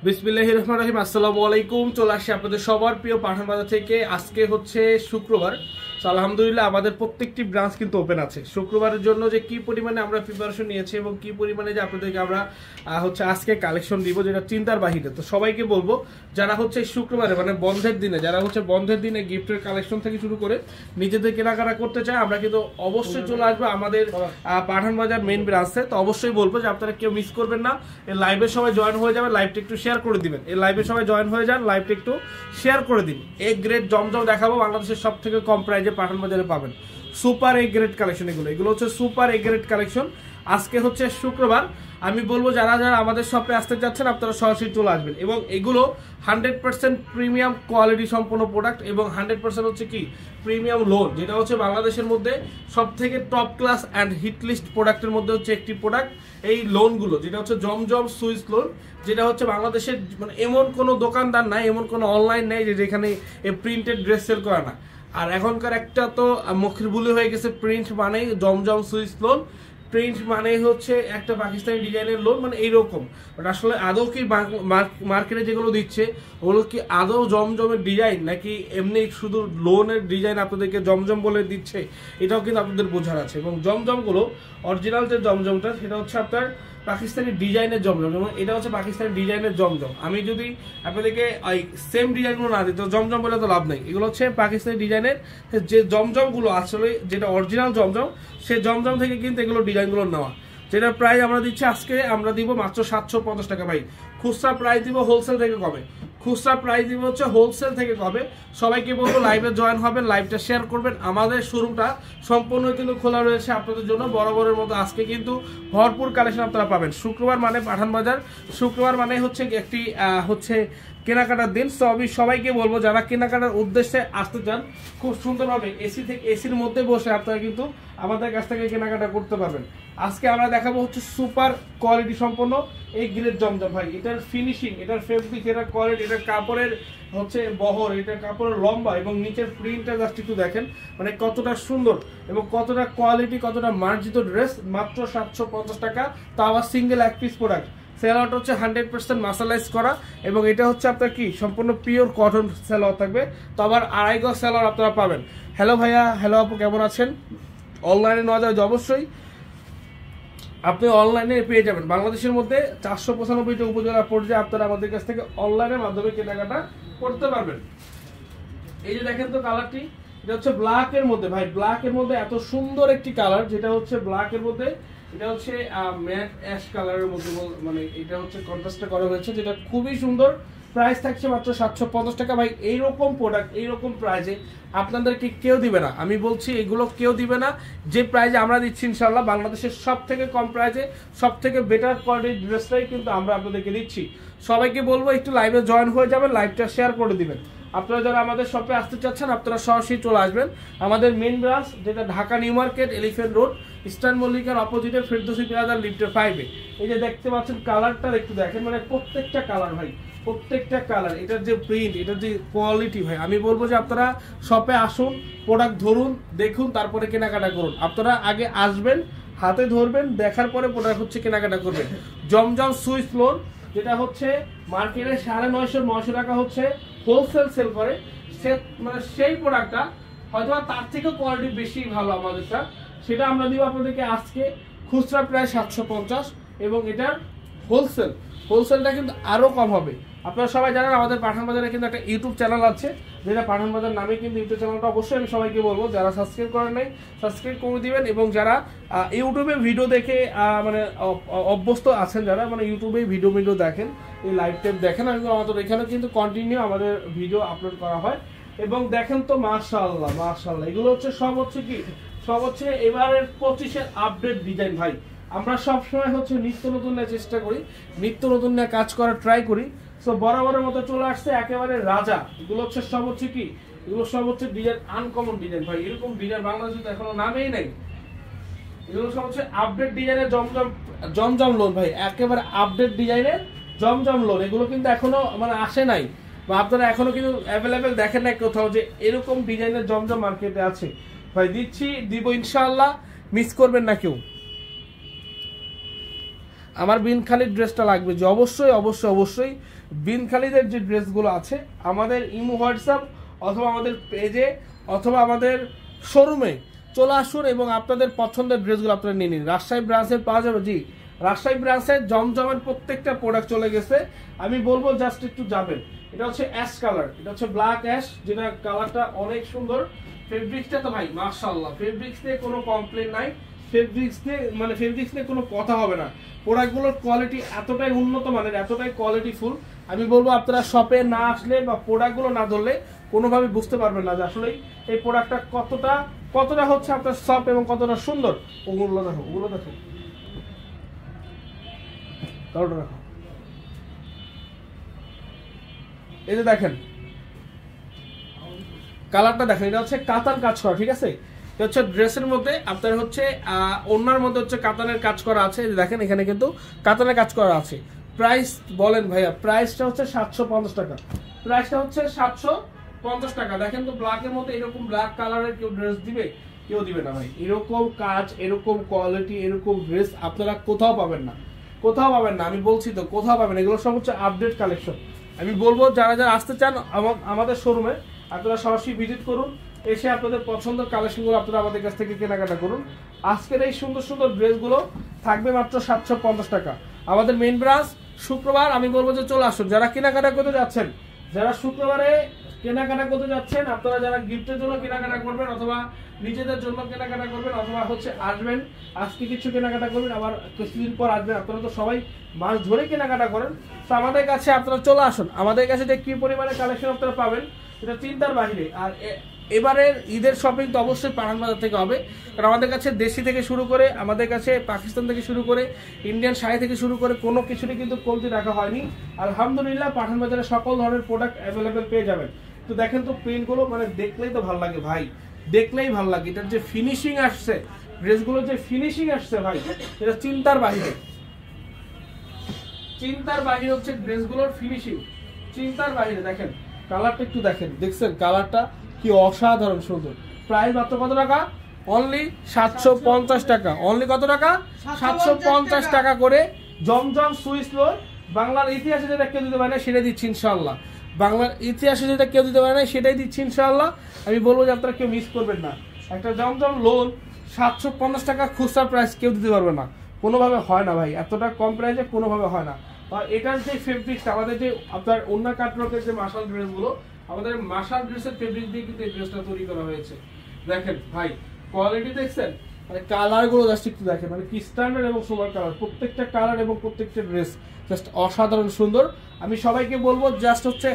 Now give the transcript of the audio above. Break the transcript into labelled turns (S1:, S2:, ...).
S1: বিসমিল্লাহির রহমানির রহিম। আসসালামু আলাইকুম। চলে আসছি আপনাদের সবার প্রিয় পাঠান বাজার থেকে। আজকে হচ্ছে শুক্রবার। আলহামদুলিল্লাহ আমাদের প্রত্যেকটি ব্রাঞ্চ কিন্তু ওপেন আছে। শুক্রবারের জন্য যে কি পরিমাণে আমরা প্রিপারেশন নিয়েছি এবং কি পরিমাণে যে আপনাদেরকে আমরা হচ্ছে আজকে কালেকশন দিব, যেটা চিন্তার বাহিরে। তো সবাইকে বলবো যারা হচ্ছে শুক্রবারে মানে বন্ধের দিনে, যারা হচ্ছে বন্ধের দিনে গিফটের কালেকশন থেকে শুরু করে নিজেদের কেনাকাটা করতে চায়, আমরা কিন্তু অবশ্যই চলে আসবো আমাদের পাঠান বাজার মেইন ব্রাঞ্চে। তো অবশ্যই বলবো যে আপনারা কেউ মিস করবেন না। এই লাইভের সময় জয়েন হয়ে যাবে, লাইভটা একটু শেয়ার করে দিবেন। এই লাইভের সময় জয়েন হয়ে যান, লাইভটা একটু শেয়ার করে দিন। এ গ্রেড জমজম দেখাবো, বাংলাদেশের সব থেকে কম প্রাইজে পাঠান বাজারে পাবেন। সুপার এ গ্রেড কালেকশন, এগুলো হচ্ছে সুপার এ গ্রেড কালেকশন। আজকে হচ্ছে শুক্রবার। আমি বলবো যারা যারা আমাদের শপে আসতে যাচ্ছেন আপনারা সরাসরি চলে আসবেন। এবং এগুলো 100% প্রিমিয়াম কোয়ালিটি সম্পন্ন প্রোডাক্ট এবং 100% হচ্ছে কি প্রিমিয়াম লোন, যেটা হচ্ছে বাংলাদেশের মধ্যে সব থেকে top class and hit list প্রোডাক্টের মধ্যে হচ্ছে একটি প্রোডাক্ট। এই লোনগুলো যেটা হচ্ছে জমজম সুইস লোন, যেটা হচ্ছে বাংলাদেশের মানে এমন কোনো দোকানদার নাই, এমন কোনো অনলাইন নেই যে যেখানে এই প্রিন্টেড ড্রেস সেল করা না। আর এখনকার একটা তো মুখের বুলি হয়ে গেছে, প্রিন্ট মানেই জমজম সুইস লোন, প্রিন্ট মানে হচ্ছে একটা পাকিস্তানি ডিজাইনের লোন, মানে এইরকম। বাট আসলে আদৌ কি মার্কেটে যেগুলো দিচ্ছে ওগুলো কি আদৌ জমজমের ডিজাইন, নাকি এমনি শুধু লোনের ডিজাইন আপনাদেরকে জমজম বলে দিচ্ছে, এটাও কিন্তু আপনাদের বোঝার আছে। এবং জমজমগুলো অরিজিনাল যে জমজমটা সেটা হচ্ছে আপনার পাকিস্তানি ডিজাইনের জমজম, যেমন এটা হচ্ছে পাকিস্তানি ডিজাইনের জমজম। আমি যদি আপনাদেরকে সেম ডিজাইনগুলো না দিই তো জমজম বলে তো লাভ নেই। এগুলো হচ্ছে পাকিস্তানি ডিজাইনের যে জমজমগুলো, আসলে যেটা অরিজিনাল জমজম সেই জমজম থেকে কিন্তু এগুলো ডিজাইনগুলো নেওয়া। যেটার প্রাইস আমরা দিচ্ছি আজকে আমরা দিব মাত্র 750 টাকা। ভাই খুচরা প্রাইস দিব হোলসেল থেকে কবে? খুচরা প্রাইস দিব হচ্ছে হোলসেল থেকে কবে। সবাইকে বলবো লাইভে জয়েন হবেন, লাইভটা শেয়ার করবেন। আমাদের শোরুমটা সম্পূর্ণ কিন্তু খোলা রয়েছে আপনাদের জন্য। বরাবরের মতো আজকে কিন্তু ভরপুর কালেকশন আপনারা পাবেন। শুক্রবার মানে পাঠান বাজার, শুক্রবার মানে হচ্ছে একটি হচ্ছে কেনাকাটার দিন। তো আমি সবাইকে বলবো যারা কেনাকাটার উদ্দেশ্যে আসতে চান, খুব সুন্দরভাবে এসি থেকে এসির মধ্যে বসে আপনারা কিন্তু আমাদের কাছ থেকে কেনাকাটা করতে পারবেন। আজকে আমরা দেখাবো হচ্ছে সুপার কোয়ালিটি সম্পন্ন এই গ্রেড জমজম। ভাই এটার ফিনিশিং, এটার ফেব্রিক, এটার কোয়ালিটি, এটার কাপড়ের হচ্ছে বহর, এটার কাপড়ের লম্বা এবং নিচের প্রিন্টটা জাস্ট একটু দেখেন, মানে কতটা সুন্দর এবং কতটা কোয়ালিটি, কতটা মার্জিত ড্রেস। মাত্র 750 টাকা, তা আবার সিঙ্গেল এক পিস প্রোডাক্ট। সেলারটা হচ্ছে 100% মাসালাইজ করা এবং এটা হচ্ছে আপনার কি সম্পূর্ণ পিওর কটন সেলার থাকবে। তো আবার 2.5 গজ সেলার আপনারা পাবেন। হ্যালো ভাইয়া, হ্যালো আপু, কেমন আছেন? অনলাইনে নেওয়া যায় অবশ্যই, আপনি অনলাইনে পেয়ে যাবেন। বাংলাদেশের মধ্যে 495টা উপজেলা পর্যায়ে আপনারা আমাদের কাছ থেকে অনলাইনের মাধ্যমে কেনাকাটা করতে পারবেন। এই যে দেখেন তো কালারটি, এটা হচ্ছে ব্ল্যাক এর মধ্যে। ভাই ব্ল্যাক এর মধ্যে এত সুন্দর একটি কালার, যেটা হচ্ছে ব্ল্যাক এর মধ্যে, এটা হচ্ছে ম্যাট অ্যাশ কালারের মধ্যে, মানে এটা হচ্ছে কন্ট্রাস্টটা করা হয়েছে, যেটা খুবই সুন্দর। প্রাইস থাকছে মাত্র 750 টাকা। ভাই এইরকম প্রোডাক্ট এইরকম প্রাইজে আপনাদেরকে কেউ দিবে না, আমি বলছি এগুলো কেউ দিবে না। যে প্রাইজে আমরা দিচ্ছি ইনশাল্লাহ বাংলাদেশের সব থেকে কম প্রাইজে সব থেকে বেটার কোয়ালিটির ড্রেসটাই কিন্তু আমরা আপনাদেরকে দিচ্ছি। সবাইকে বলবো একটু লাইভে জয়েন হয়ে যাবেন, লাইভটা শেয়ার করে দিবেন। আপনারা যারা আমাদের শপে আসতে চাচ্ছেন আপনারা সরাসরি চলে আসবেন। আমাদের মেইন ব্রাঞ্চ যেটা Dhaka new market, elephant road, eastern মল্লিকার অপোজিটে ফেরদৌসী প্লাজা লিফটের 5-এ। এই যে দেখতে পাচ্ছেন কালারটা একটু দেখেন, মানে প্রত্যেকটা কালার ভাই, প্রত্যেকটা কালার, এটার যে প্রিন্ট, এটার যে কোয়ালিটি, ভাই আমি বলবো যে আপনারা শপে আসুন, প্রোডাক্ট ধরুন, দেখুন, তারপরে কেনাকাটা করুন। আপনারা আগে আসবেন, হাতে ধরবেন, দেখার পরে প্রোডাক্ট হচ্ছে কেনাকাটা করবেন। জমজম সুইস লোন, যেটা হচ্ছে মার্কেটে 950-900 টাকা হচ্ছে হোলসেল সেল করে, সে মানে সেই প্রোডাক্টটা হয়তো তার থেকেও কোয়ালিটি বেশি ভালো আমাদেরটা, সেটা আমরা দিব আপনাদেরকে আজকে খুচরা প্রায় 750 এবং এটার হোলসেলটা কিন্তু আরও কম হবে। আপনারা সবাই জানেন আমাদের পাঠান বাজারে কিন্তু একটা ইউটিউব চ্যানেল আছে, যেটা পাঠান বাজার নামে কিন্তু ইউটিউব চ্যানেলটা অবশ্যই আমি সবাইকে বলবো যারা সাবস্ক্রাইব করেন নাই সাবস্ক্রাইব করে দিবেন। এবং যারা ইউটিউবে ভিডিও দেখে মানে অভ্যস্ত আছেন, যারা মানে ইউটিউবে ভিডিও দেখেন, এই লাইভ টাইপ দেখেন, আমাদের এখানে কিন্তু কন্টিনিউ আমাদের ভিডিও আপলোড করা হয়। এবং দেখেন তো মাশাআল্লাহ মাশাআল্লাহ, এগুলো হচ্ছে সব হচ্ছে কি সব হচ্ছে এবারের 25-এর আপডেট ডিজাইন। ভাই আমরা সবসময় হচ্ছে নিত্য নতুন নিয়ে চেষ্টা করি, নিত্য নতুন নিয়ে কাজ করার ট্রাই করি। সো বরাবরের মতো চলে আসছে একেবারে রাজা। এগুলো হচ্ছে সব হচ্ছে কি, এগুলো সব হচ্ছে ডিজাইন, আনকমন ডিজাইন। ভাই এরকম ডিজাইন বাংলাদেশে তো এখনো নামেই নাই। এগুলো সব হচ্ছে আপডেট ডিজাইনের জমজম লোন। ভাই একেবারে আপডেট ডিজাইনের জমজম লোন, এগুলো কিন্তু এখনো মানে আসে নাই, বা আপনারা এখনো কিন্তু অ্যাভেলেবেল দেখেন নাই কোথাও যে এরকম ডিজাইনের জমজম মার্কেটে আছে। ভাই দিব ইনশাআল্লাহ, মিস করবেন না কেউ। আমার বিনখালির ড্রেসটা লাগবে যে অবশ্যই অবশ্যই অবশ্যই বিনখালিদের যে ড্রেসগুলো আছে আমাদের ইমো হোয়াটসঅ্যাপ অথবা আমাদের পেজে অথবা আমাদের শোরুমে চলে আসুন এবং আপনাদের পছন্দের ড্রেসগুলো আপনারা নিয়ে নিন। রাজশাহী ব্রাঞ্চে পাওয়া যাবে, জি রাজশাহী ব্রাঞ্চে জমজমের প্রত্যেকটা প্রোডাক্ট চলে গেছে। আমি বলবো জাস্ট একটু যাবেন। এটা হচ্ছে অ্যাশ কালার, এটা হচ্ছে ব্ল্যাক অ্যাশ, যেটা কালারটা অনেক সুন্দর। ফেব্রিক্সটা তো ভাই মাশাআল্লাহ, ফেব্রিক্স নিয়ে কোনো কমপ্লেন নাই, ফেব্রিক্স নিয়ে কোনো কথা হবে না। প্রোডাক্টগুলোর কোয়ালিটি এতটাই উন্নত মানের, এতটাই কোয়ালিটিফুল। আমি বলবো আপনারা শপে না আসলে বা প্রোডাক্টগুলো না ধরলে কোনোভাবে বুঝতে পারবেন না যে আসলে এই প্রোডাক্টটা কতটা হচ্ছে আপনার সফট এবং কতটা সুন্দর। ওগুলো দেখো, রাখো। এই যে দেখেন কালারটা দেখেন, এটা হচ্ছে কাতান কাজ করা, ঠিক আছে। এটা হচ্ছে ড্রেসের মধ্যে আপনার হচ্ছে ওড়নার মধ্যে হচ্ছে কাতানের কাজ করা আছে। দেখেন এখানে কিন্তু কাতানের কাজ করা আছে। প্রাইস বলেন ভাইয়া, প্রাইসটা হচ্ছে 750 টাকা। প্রাইসটা হচ্ছে 750 টাকা। দেখেন তো ব্ল্যাকের মধ্যে এরকম ব্ল্যাক কালারের কেউ ড্রেস দিবে? কেউ দিবে না ভাই। এরকম কাজ, এরকম কোয়ালিটি, এরকম ড্রেস আপনারা কোথাও পাবেন না, কোথাও পাবেন না। আমি বলছি তো কোথাও পাবেন। এগুলো সব হচ্ছে আপডেট কালেকশন। আমি বলবো যারা যারা আসতে চান আমাদের শোরুমে আপনারা সরাসরি ভিজিট করুন, এসে আপনাদের পছন্দের কালেকশনগুলো আপনারা আমাদের কাছ থেকে কেনাকাটা করুন। আজকের এই সুন্দর সুন্দর ড্রেসগুলো থাকবে মাত্র 750 টাকা। আমাদের মেইন ব্রাঞ্চ শুক্রবার। আমি বলবো যে চলে আসুন। যারা কেনাকাটা করতে যাচ্ছেন, যারা শুক্রবারে কেনাকাটা করতে যাচ্ছেন, আপনারা যারা গিফটের জন্য কেনাকাটা করবেন অথবা নিজেদের জন্য কেনাকাটা করবেন অথবা হচ্ছে আসবেন আজকে কিছু কেনাকাটা করবেন, আবার কিছুদিন পর আসবেন, আপনারা তো সবাই মাস ধরে কেনাকাটা করেন। তো আমাদের কাছে আপনারা চলে আসুন। আমাদের কাছে যে কি পরিমাণে কালেকশন আপনারা পাবেন এটা চিন্তার বাহিরে। আর এবারের ঈদের শপিং তো অবশ্যই পাঠান বাজার থেকে হবে, কারণ আমাদের কাছে দেশি থেকে শুরু করে, আমাদের কাছে পাকিস্তান থেকে শুরু করে, ইন্ডিয়ান শাড়ি থেকে শুরু করে কোনো কিছুরই কিন্তু কমতি রাখা হয়নি। আলহামদুলিল্লাহ পাঠান বাজারে সকল ধরনের প্রোডাক্ট অ্যাভেলেবেল পেয়ে যাবেন। তো দেখেন তো প্রিন্টগুলো, মানে দেখলেই তো ভালো লাগে ভাই, দেখলেই ভালো লাগে। এটার যে ফিনিশিং আসছে, ড্রেসগুলোর যে ফিনিশিং আসছে ভাই, এটা চিন্তার বাহিরে। চিন্তার বাহিরে হচ্ছে ড্রেসগুলোর ফিনিশিং, চিন্তার বাহিরে। দেখেন কালারটা একটু দেখেন, দেখছেন কালারটা কি অসাধারণ সুন্দর। প্রাইস মাত্র কত টাকা? অনলি 750 টাকা। অনলি কত টাকা? 750 টাকা করে। জমজম সুইস লোর, বাংলার ইতিহাসে যেটা কেউ দিতে পারে না সেটাই দিচ্ছি ইনশাআল্লাহ। বাংলার ইতিহাসে যেটা কেউ দিতে পারে না সেটাই দিচ্ছি ইনশাআল্লাহ। আমি বলবো যে আপনারা কেউ মিস করবেন না। একটা জমজম লোন 750 টাকা খুচরা প্রাইস কেউ দিতে পারবে না, কোনোভাবে হয় না ভাই। এতটা কম প্রাইসে কোনোভাবে হয় না। আর এটার যে ফেব্রিক্সটা, আমাদের যে আপনার ওন্না কাটওয়ার্কের যে মাশাল ড্রেসগুলো, আমাদের মাশাল ড্রেসের ফেব্রিক দিয়ে কিন্তু এই ড্রেসটা তৈরি করা হয়েছে। দেখেন ভাই কোয়ালিটি দেখছেন, মানে কালারগুলো জাস্ট একটু দেখেন, মানে কি স্ট্যান্ডার্ড এবং সুপার কালার। প্রত্যেকটা কালার এবং প্রত্যেকটা ড্রেস জাস্ট অসাধারণ সুন্দর। আমি সবাইকে বলবো জাস্ট হচ্ছে